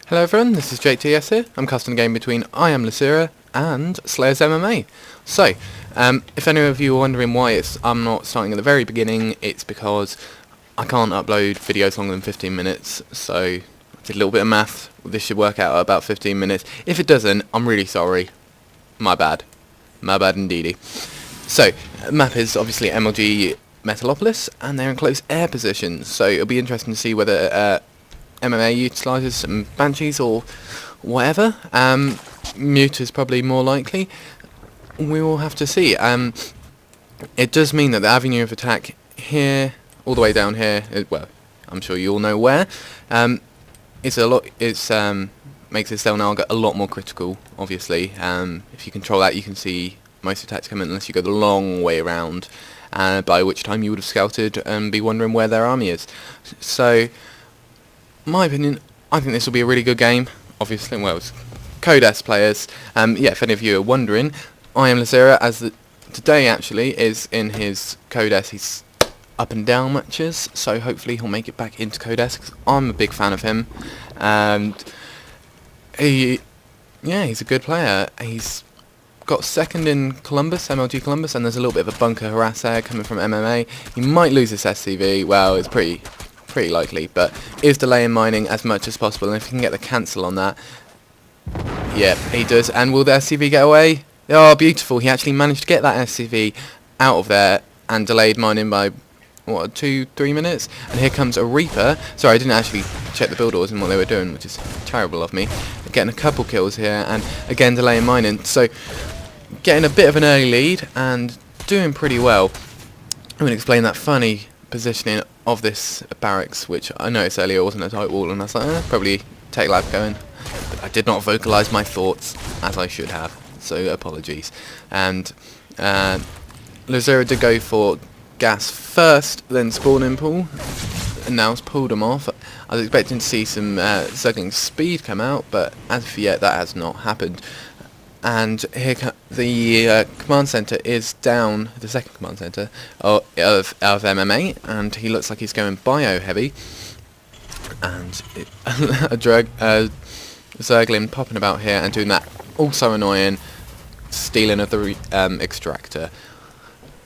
Hello everyone, this is ZvT here. I'm casting a game between IMLosira and SlayerSMMA. So, if any of you are wondering why I'm not starting at the very beginning, it's because I can't upload videos longer than 15 minutes, so I did a little bit of math. This should work out at about 15 minutes. If it doesn't, I'm really sorry. My bad. My bad indeedy. So, map is obviously MLG Metalopolis, and they're in close air positions, so it'll be interesting to see whether MMA utilises some Banshees or whatever. Mute is probably more likely. We will have to see. It does mean that the avenue of attack here, all the way down here, well, I'm sure you all know where, makes this Zelnaga a lot more critical, obviously. If you control that, you can see most attacks come in unless you go the long way around, by which time you would have scouted and be wondering where their army is. So, my opinion, I think this will be a really good game. Obviously, well, it's Code S players. Yeah, if any of you are wondering, IMLosira, today actually is in his Code S. He's up and down matches, so hopefully he'll make it back into Code S, 'cause I'm a big fan of him. And he's a good player. He's got second in Columbus, MLG Columbus, and there's a little bit of a bunker harass there coming from MMA. He might lose his SCV. Well, it's pretty likely, but is delaying mining as much as possible, and if he can get the cancel on that, yeah, he does. And will the SCV get away? Oh, beautiful. He actually managed to get that SCV out of there and delayed mining by, what, 2-3 minutes? And here comes a Reaper. Sorry, I didn't actually check the build orders and what they were doing, which is terrible of me. Getting a couple kills here, and again delaying mining. So, getting a bit of an early lead, and doing pretty well. I'm going to explain that funny positioning of this barracks, which I noticed earlier wasn't a tight wall, and I was like, probably take lab going. But I did not vocalise my thoughts as I should have, so apologies. And Losira did go for gas first, then spawning pool, and now it's pulled them off. I was expecting to see some Zuggling speed come out, but as of yet that has not happened. And here the command center is down, the second command center of MMA, and he looks like he's going bio heavy. And a Zerglin popping about here and doing that also annoying stealing of the extractor.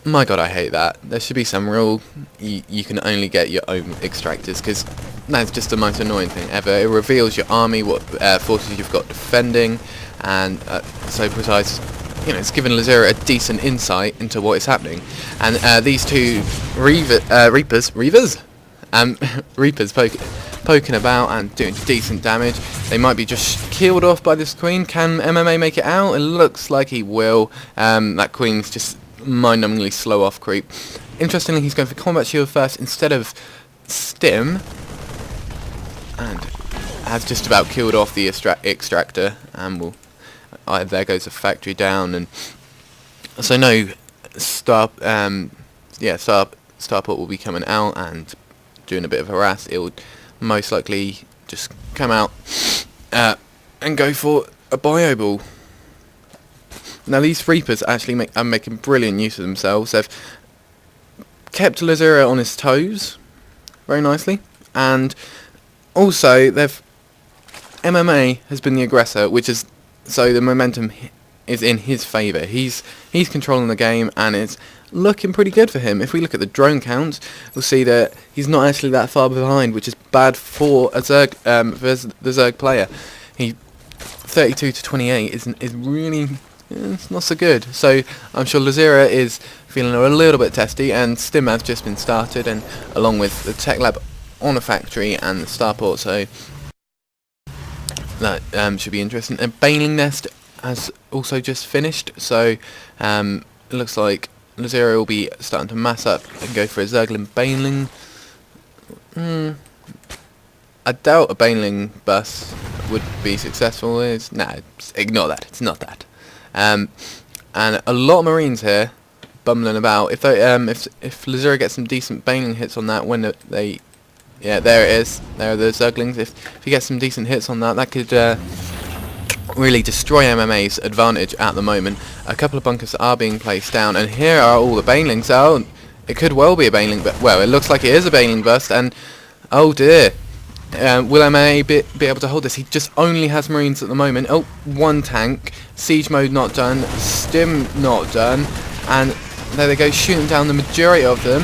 My god, I hate that. There should be some rule you can only get your own extractors, because that's just the most annoying thing ever. It reveals your army, what forces you've got defending, and so precise. You know, it's given Losira a decent insight into what is happening. And these two Reapers poking about and doing decent damage. They might be just killed off by this Queen. Can MMA make it out? It looks like he will. That Queen's just mind-numbingly slow off creep. Interestingly, he's going for combat shield first instead of stim, and has just about killed off the extractor, and there goes the factory down. And so no Starport will be coming out and doing a bit of harass. It will most likely just come out and go for a bio ball. Now these Reapers actually are making brilliant use of themselves. They've kept Losira on his toes very nicely, and also MMA has been the aggressor, which is so the momentum is in his favour. He's controlling the game, and it's looking pretty good for him. If we look at the drone count, we'll see that he's not actually that far behind, which is bad for a Zerg, the Zerg player. 32 to 28 is really. It's not so good. So I'm sure Losira is feeling a little bit testy, and Stim has just been started, and along with the tech lab on a factory and the starport, so that should be interesting. And Baneling Nest has also just finished, so it looks like Losira will be starting to mass up and go for a Zerglin Baneling. I doubt a Baneling bus would be successful. Ignore that. It's not that. And a lot of Marines here bumbling about. If Losira gets some decent Baneling hits on that, when they, yeah, there it is. There are the Zerglings. If you get some decent hits on that, that could really destroy MMA's advantage at the moment. A couple of bunkers are being placed down, and here are all the Banelings. Oh, it could well be a Baneling, but well, it looks like it is a Baneling bust, and oh dear. Will MMA be able to hold this? He just only has Marines at the moment. Oh, one tank. Siege mode not done. Stim not done. And there they go, shooting down the majority of them.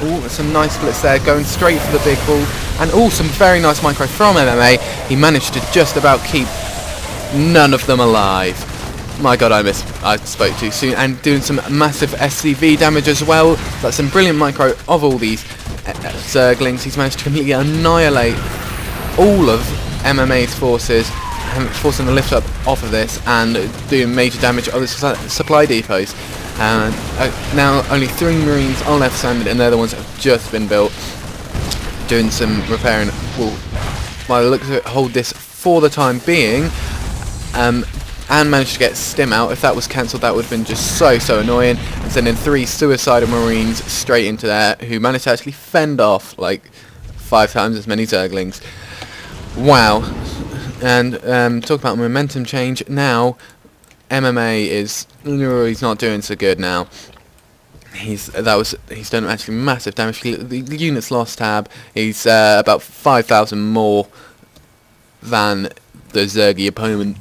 Oh, some nice splits there, going straight for the big ball. And oh, some very nice micro from MMA. He managed to just about keep none of them alive. My god, I spoke too soon. And doing some massive SCV damage as well. That's some brilliant micro of all these Zerglings. He's managed to completely annihilate all of MMA's forces, forcing the lift up off of this and doing major damage on the supply depots. And now only 3 Marines are left standing, and they're the ones that have just been built. Doing some repairing. Will, by the looks of it, hold this for the time being. And managed to get Stim out. If that was cancelled, that would have been just so annoying. And sending 3 suicidal Marines straight into there, who managed to actually fend off like 5 times as many Zerglings. Wow. And talk about momentum change. Now, MMA is he's not doing so good now. He's done actually massive damage. The units lost tab. He's about 5,000 more than the Zergy opponent.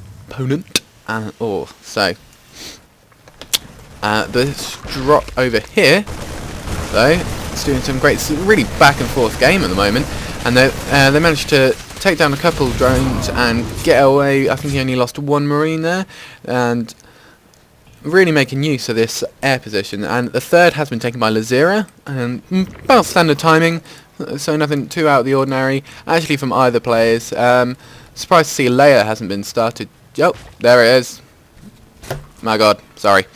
This drop over here, though, it's doing some great, it's a really back and forth game at the moment, and they managed to take down a couple of drones and get away. I think he only lost 1 Marine there, and really making use of this air position. And the third has been taken by Lozira, and about standard timing, so nothing too out of the ordinary actually from either players. Surprised to see Leia hasn't been started. Yep, there it is. My god, sorry.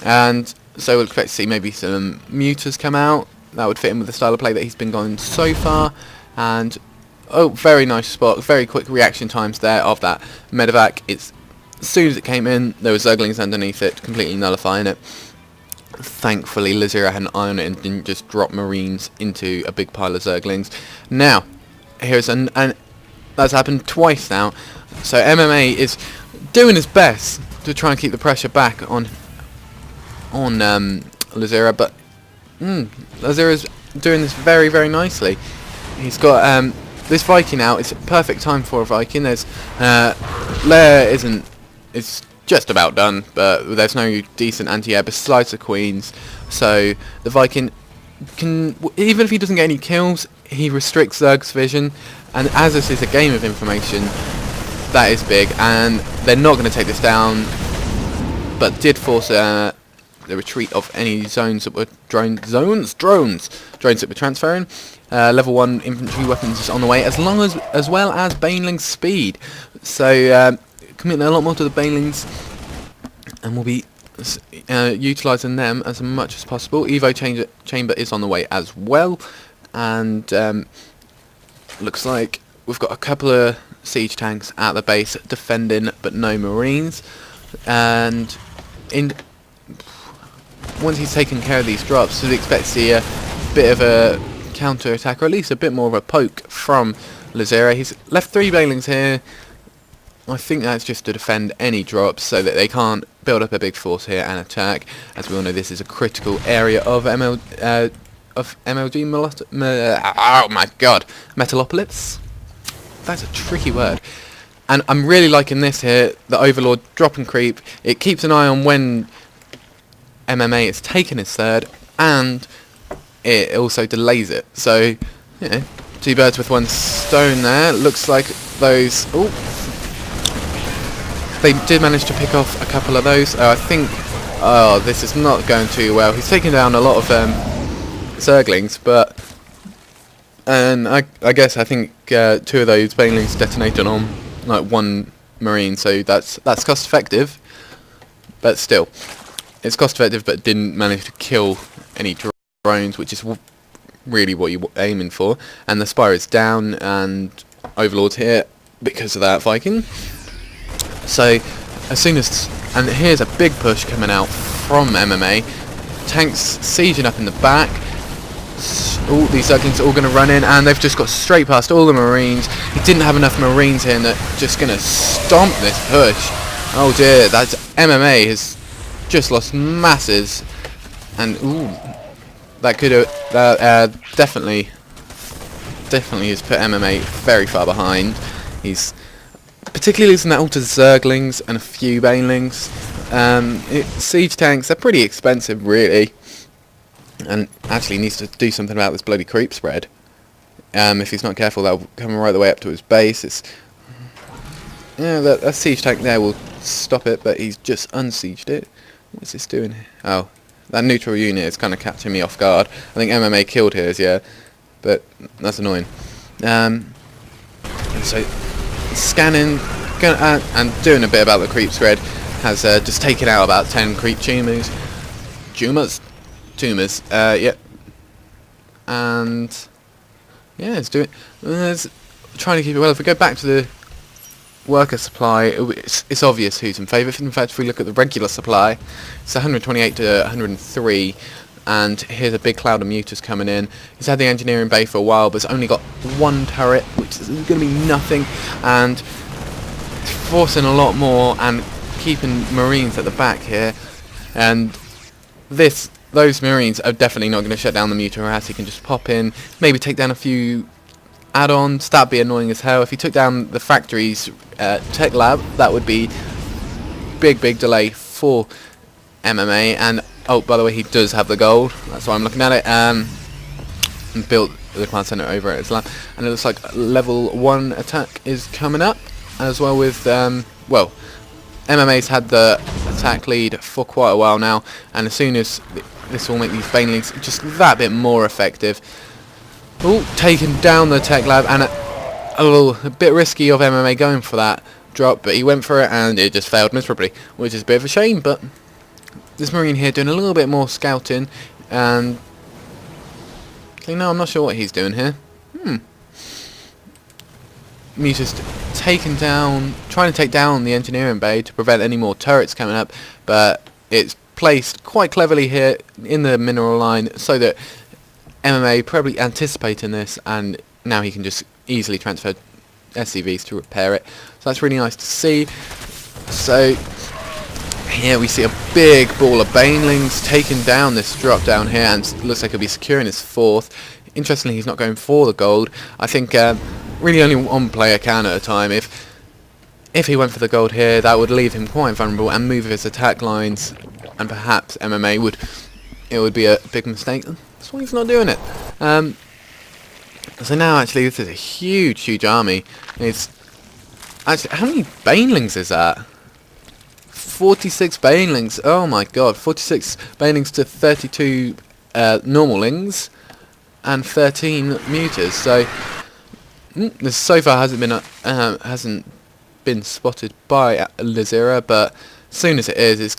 And so we'll expect to see maybe some mutas come out. That would fit in with the style of play that he's been going so far. And oh, very nice spot, very quick reaction times there of that medevac. As soon as it came in, there were Zerglings underneath it, completely nullifying it. Thankfully, Lozira had an eye on it and didn't just drop Marines into a big pile of Zerglings. Now, here's and that's happened twice now. So MMA is doing his best to try and keep the pressure back on Lozira, but Lozira's doing this very nicely. He's got this Viking out. It's a perfect time for a Viking. There's Leia it's just about done, but there's no decent anti-air besides the Queens. So the Viking can, even if he doesn't get any kills, he restricts Zerg's vision, and as this is a game of information, that is big, and they're not going to take this down, but did force the retreat of any zones that were drones that were transferring. Level 1 infantry weapons is on the way, as well as Baneling speed. So committing a lot more to the Banelings, and we'll be utilising them as much as possible. Evo chamber is on the way as well, and looks like we've got a couple of siege tanks at the base defending, but no Marines. And once he's taken care of these drops, we'd expect to see a bit of a counter attack, or at least a bit more of a poke from Lozira. He's left 3 Banelings here. I think that's just to defend any drops so that they can't build up a big force here and attack. As we all know, this is a critical area of MLG. Oh my god, Metalopolis. That's a tricky word. And I'm really liking this here, the Overlord drop and creep. It keeps an eye on when MMA is taking his third, and it also delays it. So, you know, 2 birds with 1 stone there. Looks like those... Oh, they did manage to pick off a couple of those. I think... Oh, this is not going too well. He's taking down a lot of Zerglings, but... And I think 2 of those Banelings detonated on like 1 Marine, so that's cost effective. But still, it's cost effective, but didn't manage to kill any drones, which is really what you're aiming for. And the Spire is down, and Overlord's here because of that Viking. So as soon as, and here's a big push coming out from MMA. Tanks sieging up in the back. All these Zerglings are all going to run in, and they've just got straight past all the Marines. He didn't have enough Marines here, and they're just going to stomp this push. Oh dear, that's MMA has just lost masses, and ooh, that could have definitely definitely has put MMA very far behind. He's particularly losing that all to Zerglings and a few Banelings. Siege tanks, they're pretty expensive really, and actually needs to do something about this bloody creep spread. If he's not careful, that'll come right the way up to his base. Yeah, that siege tank there will stop it, but he's just unsieged it. What's this doing here? Oh, that neutral unit is kind of catching me off guard. I think MMA killed his, yeah, but that's annoying. And so scanning and doing a bit about the creep spread has just taken out about 10 creep tumors, yep. And yeah, it's trying to keep it well. If we go back to the worker supply, it's obvious who's in favour. In fact, if we look at the regular supply, it's 128 to 103, and here's a big cloud of mutas coming in. He's had the engineering bay for a while, but it's only got one turret, which is going to be nothing, and forcing a lot more and keeping Marines at the back here. And those Marines are definitely not going to shut down the muta harass. He can just pop in, maybe take down a few add-ons. That'd be annoying as hell. If he took down the factory's tech lab, that would be big delay for MMA. And oh, by the way, he does have the gold. That's why I'm looking at it. And built the command center over at his lab, and it looks like level 1 attack is coming up as well. With well, MMA's had the attack lead for quite a while now, and as soon as this will make these Banelings just that bit more effective. Oh, taking down the tech lab, and a bit risky of MMA going for that drop, but he went for it and it just failed miserably, which is a bit of a shame. But this Marine here doing a little bit more scouting, and no, I'm not sure what he's doing here. Muta's taken down, trying to take down the engineering bay to prevent any more turrets coming up, but it's placed quite cleverly here in the mineral line so that MMA probably anticipating this, and now he can just easily transfer SCVs to repair it. So that's really nice to see. So here we see a big ball of Banelings taking down this drop down here, and looks like he'll be securing his 4th. Interestingly, he's not going for the gold. I think really only one player can at a time. If he went for the gold here, that would leave him quite vulnerable and move his attack lines, and perhaps MMA would be a big mistake. That's why he's not doing it. So now actually this is a huge army. It's actually, how many Banelings is that? 46 Banelings. Oh my god, 46 Banelings to 32 normallings and 13 mutas. So this so far hasn't been spotted by IMLosira, but as soon as it is, as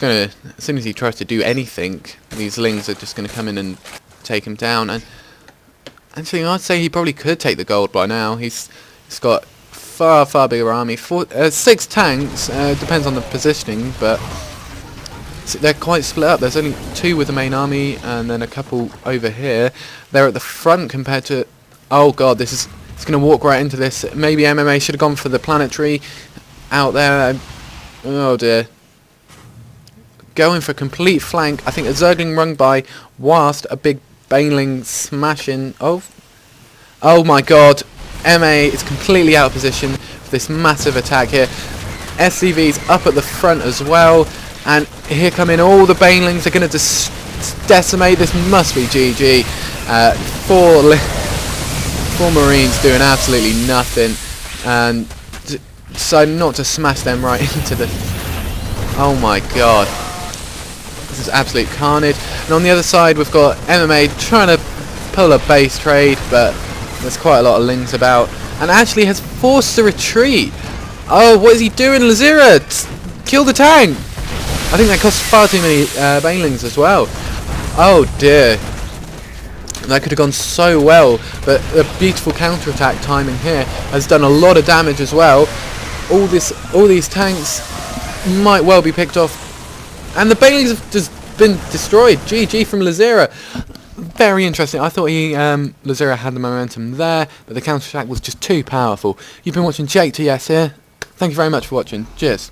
soon as he tries to do anything, these lings are just going to come in and take him down. And actually, I'd say he probably could take the gold by now. He's got far bigger army. 6 tanks, depends on the positioning, but they're quite split up. There's only 2 with the main army, and then a couple over here. They're at the front compared to... Oh god, it's going to walk right into this. Maybe MMA should have gone for the planetary out there. Oh dear. Going for a complete flank. I think a Zergling rung by whilst a big Baneling smashing. Oh my god. MA is completely out of position for this massive attack here. SCV's up at the front as well, and here come in all the Banelings. They're going to just decimate. This must be GG. 4 Marines doing absolutely nothing, and decide not to smash them right into the... Oh my god. This is absolute carnage. And on the other side we've got MMA trying to pull a base trade, but there's quite a lot of lings about, and actually has forced a retreat. Oh, what is he doing, Losira? Kill the tank! I think that costs far too many Banelings as well. Oh dear. That could have gone so well, but the beautiful counter-attack timing here has done a lot of damage as well. All these tanks might well be picked off, and the Banelings have just been destroyed. GG from Losira. Very interesting. I thought Losira had the momentum there, but the counter-attack was just too powerful. You've been watching ZvT here. Thank you very much for watching. Cheers.